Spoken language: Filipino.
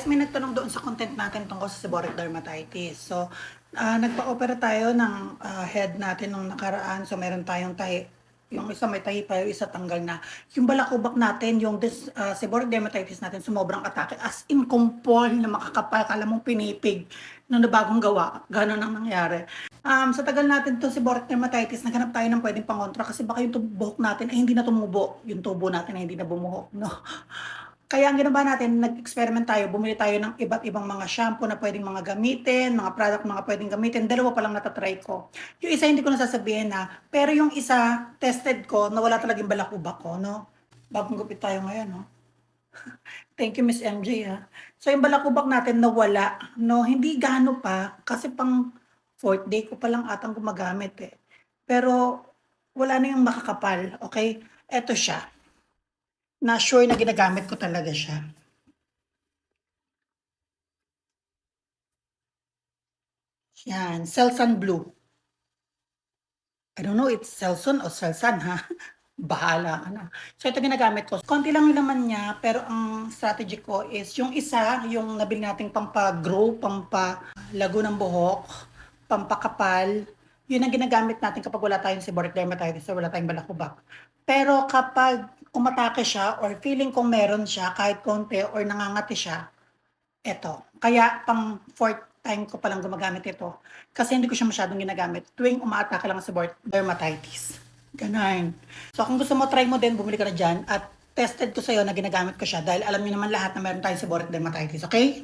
guys, may nagtanong doon sa content natin tungkol sa seborrheic dermatitis. So, nagpa-opera tayo ng head natin nung nakaraan. So, meron tayong tahi. Yung isa may tahi pa, yung isa tanggal na. Yung balakubak natin, yung seborrheic dermatitis natin, sumobrang atake. As in, kumpol na makakapal. Kala mong pinipig nung nabagong gawa. Ganon ang nangyari. Sa tagal natin to seborrheic dermatitis, naghanap tayo ng pwedeng pangontra kasi baka yung buhok natin ay hindi na tumubo. Yung tubo natin ay hindi na bumuhok. No? Kaya ang ginawa natin, nag-experiment tayo, bumili tayo ng iba't ibang mga shampoo na pwedeng mga gamitin, mga product mga pwedeng gamitin. Dalawa pa lang natatry ko. Yung isa hindi ko nasasabihin na, pero yung isa, tested ko, na wala talagang balakubak ko, no? Bagong gupit tayo ngayon, no? Thank you, Miss MJ, ha? So, yung balakubak natin nawala, no? Hindi gaano pa, kasi pang 4th day ko pa lang atang gumagamit, eh. Pero, wala na yung makakapal, okay? Eto siya. Na sure na ginagamit ko talaga siya. Yan, Selsun Blue. I don't know, it's Selsun o Selsun, ha? Bahala ka na. So, ito ginagamit ko. Konti lang yung laman niya, pero ang strategy ko is yung isa, yung nabili nating pampa-grow, pampalago ng buhok, pampakapal, yun ang ginagamit natin kapag wala tayong seborrheic dermatitis or wala tayong balakubak. Pero kapag umatake siya or feeling kong meron siya kahit konti or nangangati siya, eto. Kaya pang 4th time ko palang gumagamit ito. Kasi hindi ko siya masyadong ginagamit tuwing umaatake lang sa dermatitis. Ganun. So kung gusto mo, try mo din, bumili ka na dyan. At tested ko sa'yo na ginagamit ko siya dahil alam niyo naman lahat na meron tayong seborrheic dermatitis. Okay?